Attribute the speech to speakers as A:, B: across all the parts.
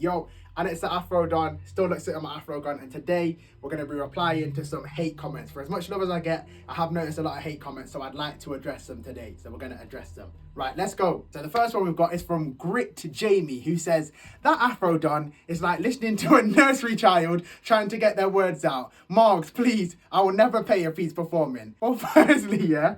A: Yo, and it's the Afrodon, still looks at my Afrodon, and today we're going to be replying to some hate comments. For as much love as I get, I have noticed a lot of hate comments, so I'd like to address them today. So we're going to address them. Right, let's go. So the first one we've got is from Grit Jamie, who says, that Afrodon is like listening to a nursery child trying to get their words out. Margs, please, I will never pay if he's performing. Well, firstly, yeah.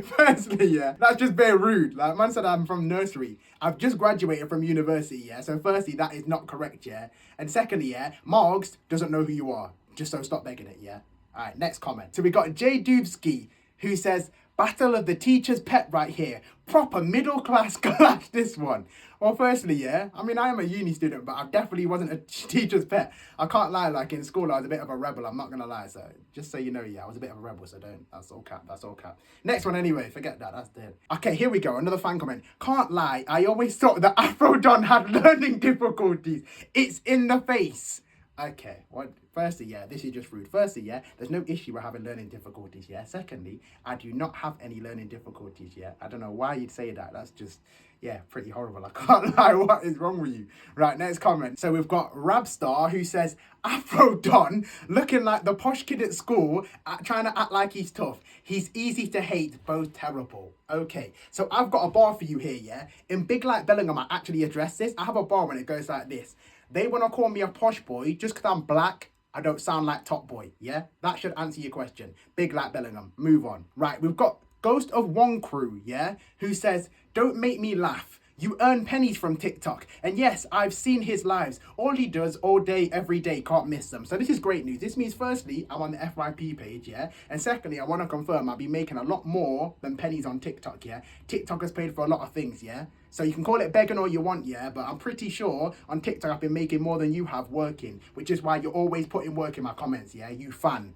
A: Firstly, yeah, that's just very rude. Like, man said I'm from nursery. I've just graduated from university, yeah. So firstly, that is not correct, yeah. And secondly, yeah, Margs doesn't know who you are. Just so stop begging it, yeah. All right, next comment. So we got Jay Dubsky, who says, battle of the teacher's pet right here. Proper middle class clash, this one. Well, firstly, yeah, I mean, I am a uni student, but I definitely wasn't a teacher's pet. I can't lie, like in school, I was a bit of a rebel. I'm not going to lie. So just so you know, yeah, I was a bit of a rebel. So don't, that's all cap. That's all cap. Next one anyway, forget that. That's dead. Okay, here we go. Another fan comment. Can't lie. I always thought that Afrodon had learning difficulties. It's in the face. Okay, well, firstly, yeah, this is just rude. Firstly, yeah, there's no issue with having learning difficulties, yeah. Secondly, I do not have any learning difficulties, yeah. I don't know why you'd say that. That's just, yeah, pretty horrible. I can't lie. What is wrong with you? Right, next comment. So we've got Rabstar, who says, Afrodon, looking like the posh kid at school, trying to act like he's tough. He's easy to hate, both terrible. Okay, so I've got a bar for you here, yeah. In Big Like Bellingham, I actually address this. I have a bar and it goes like this. They want to call me a posh boy just because I'm black. I don't sound like Top Boy, yeah? That should answer your question. Big like Bellingham. Move on. Right, we've got Ghost of One Crew, yeah? Who says, don't make me laugh. You earn pennies from TikTok. And yes, I've seen his lives. All he does all day, every day, can't miss them. So this is great news. This means firstly, I'm on the FYP page, yeah? And secondly, I want to confirm I'll be making a lot more than pennies on TikTok, yeah? TikTok has paid for a lot of things, yeah? So you can call it begging all you want, yeah? But I'm pretty sure on TikTok I've been making more than you have working, which is why you're always putting work in my comments, yeah? You fan.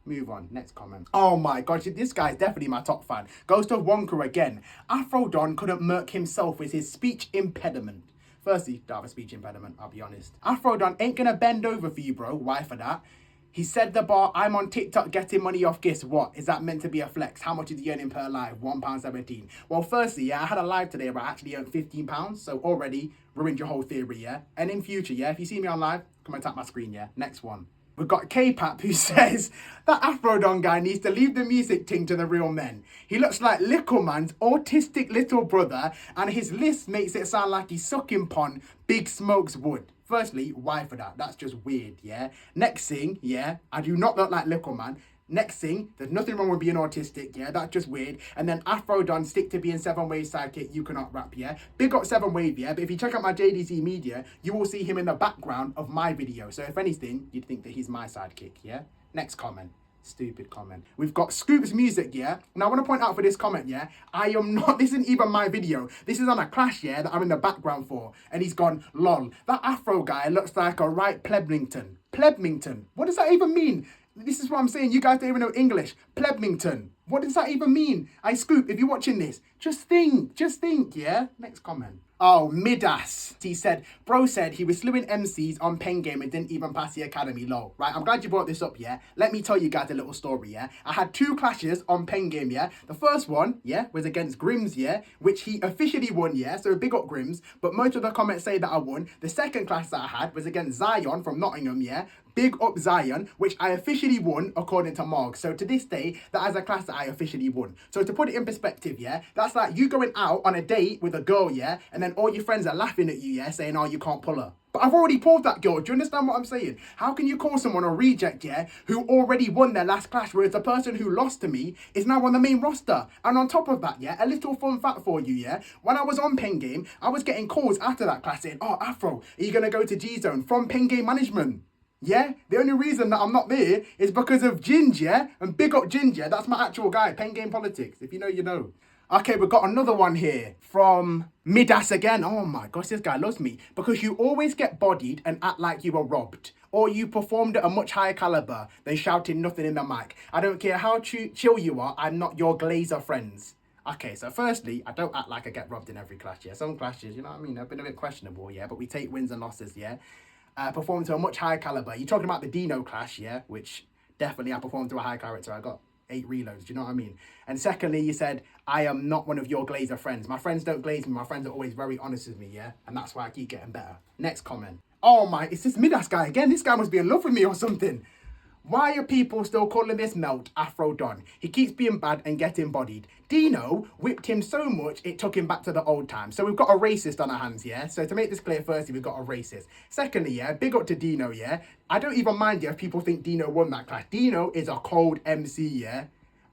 A: Move on, next comment. Oh my gosh, this guy's definitely my top fan. Ghost of Wonka again. Afrodon couldn't murk himself with his speech impediment. Firstly, don't have a speech impediment, I'll be honest. Afrodon ain't gonna bend over for you, bro. Why for that? He said the bar, I'm on TikTok getting money off gifts. What? Is that meant to be a flex? How much is he earning per live? £1.17. Well, firstly, yeah, I had a live today where I actually earned £15. So already ruined your whole theory, yeah? And in future, yeah, if you see me on live, come and tap my screen, yeah? Next one. We've got K-Pap who says that Afrodon guy needs to leave the music thing to the real men. He looks like Little Man's autistic little brother and his list makes it sound like he's sucking pon Big Smoke's wood. Firstly, why for that? That's just weird, yeah? Next thing, yeah, I do not look like Little Man. Next thing, there's nothing wrong with being autistic, yeah, that's just weird. And then Afrodon, stick to being 7 Wave sidekick, you cannot rap, yeah. Big up 7 Wave, yeah, but if you check out my JDZ media, you will see him in the background of my video. So if anything, you'd think that he's my sidekick, yeah. Next comment. Stupid comment. We've got Scoops Music, yeah? Now I want to point out for this comment, yeah? I am not, this isn't even my video. This is on a clash, yeah, that I'm in the background for. And he's gone, lol. That Afro guy looks like a right Plebmington. Plebmington? What does that even mean? This is what I'm saying. You guys don't even know English. Plebmington. What does that even mean? I Scoop, if you're watching this, just think, yeah? Next comment. Oh, Midas. He said, bro said he was slewing MCs on Pen Game and didn't even pass the academy, lol. Right, I'm glad you brought this up, yeah? Let me tell you guys a little story, yeah? I had 2 clashes on Pen Game, yeah? The first one, yeah, was against Grims, yeah? Which he officially won, yeah? So big up Grims. But most of the comments say that I won. The second clash that I had was against Zion from Nottingham, yeah? Big up Zion, which I officially won according to Marg. So to this day, that is a class that I officially won. So to put it in perspective, yeah, that's like you going out on a date with a girl, yeah, and then all your friends are laughing at you, yeah, saying, oh, you can't pull her. But I've already pulled that girl. Do you understand what I'm saying? How can you call someone a reject, yeah, who already won their last clash, whereas the person who lost to me is now on the main roster? And on top of that, yeah, a little fun fact for you, yeah, when I was on Pen Game, I was getting calls after that class saying, oh, Afro, are you going to go to G-Zone from Pen Game Management? Yeah, the only reason that I'm not there is because of Ginge, yeah? And big up Ginger, that's my actual guy, Pen Game Politics. If you know, you know. Okay, we've got another one here from Midas again. Oh my gosh, this guy loves me. Because you always get bodied and act like you were robbed. Or you performed at a much higher caliber than shouting nothing in the mic. I don't care how chill you are, I'm not your glazer friends. Okay, so firstly, I don't act like I get robbed in every clash, yeah? Some clashes, you know what I mean, have been a bit questionable, yeah? But we take wins and losses, yeah? Performed to a much higher caliber. You're talking about the Dino clash, yeah? Which definitely I performed to a high character. I got 8 reloads. Do you know what I mean? And secondly, you said, I am not one of your glazer friends. My friends don't glaze me. My friends are always very honest with me, yeah? And that's why I keep getting better. Next comment. Oh my, it's this Midas guy again. This guy must be in love with me or something. Why are people still calling this melt Afrodon? He keeps being bad and getting bodied. Dino whipped him so much it took him back to the old times. So we've got a racist on our hands, yeah? So to make this clear, firstly, we've got a racist. Secondly, yeah, big up to Dino, yeah? I don't even mind, yeah, if people think Dino won that clash. Dino is a cold MC, yeah?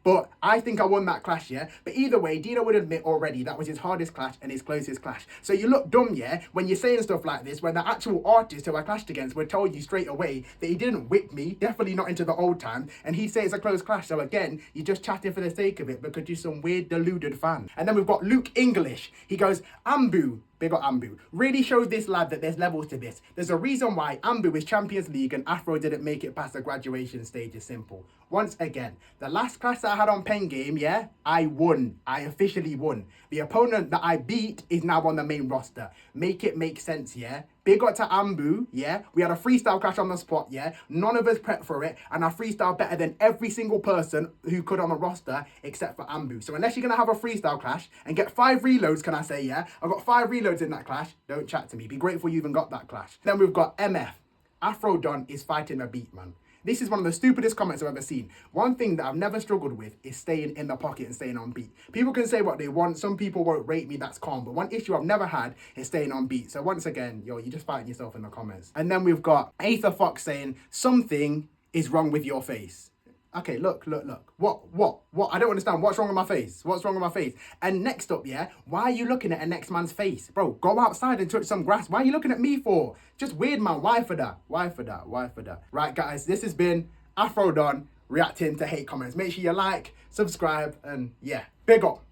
A: But I think I won that clash, yeah? But either way, Dino would admit already that was his hardest clash and his closest clash. So you look dumb, yeah, when you're saying stuff like this, when the actual artist who I clashed against would tell you straight away that he didn't whip me, definitely not into the old time, and he'd say it's a close clash. So again, you're just chatting for the sake of it because you're some weird deluded fan. And then we've got Luke English. He goes, Ambu. Big up Ambu. Really shows this lad that there's levels to this. There's a reason why Ambu is Champions League and Afro didn't make it past the graduation stage is simple. Once again, the last class that I had on Pen Game, yeah, I won. I officially won. The opponent that I beat is now on the main roster. Make it make sense, yeah? Big up to Ambu, yeah? We had a freestyle clash on the spot, yeah? None of us prepped for it, and I freestyled better than every single person who could on the roster except for Ambu. So unless you're going to have a freestyle clash and get 5 reloads, can I say, yeah? I've got 5 reloads in that clash. Don't chat to me. Be grateful you even got that clash. Then we've got MF. Afrodon is fighting a beat, man. This is one of the stupidest comments I've ever seen. One thing that I've never struggled with is staying in the pocket and staying on beat. People can say what they want. Some people won't rate me, that's calm. But one issue I've never had is staying on beat. So once again, yo, you're just fighting yourself in the comments. And then we've got Aether Fox saying, something is wrong with your face. Okay, look. What? I don't understand. What's wrong with my face? What's wrong with my face? And next up, yeah, why are you looking at a next man's face? Bro, go outside and touch some grass. Why are you looking at me for? Just weird, man. Why for that? Right, guys, this has been Afrodon reacting to hate comments. Make sure you like, subscribe, and yeah, big up.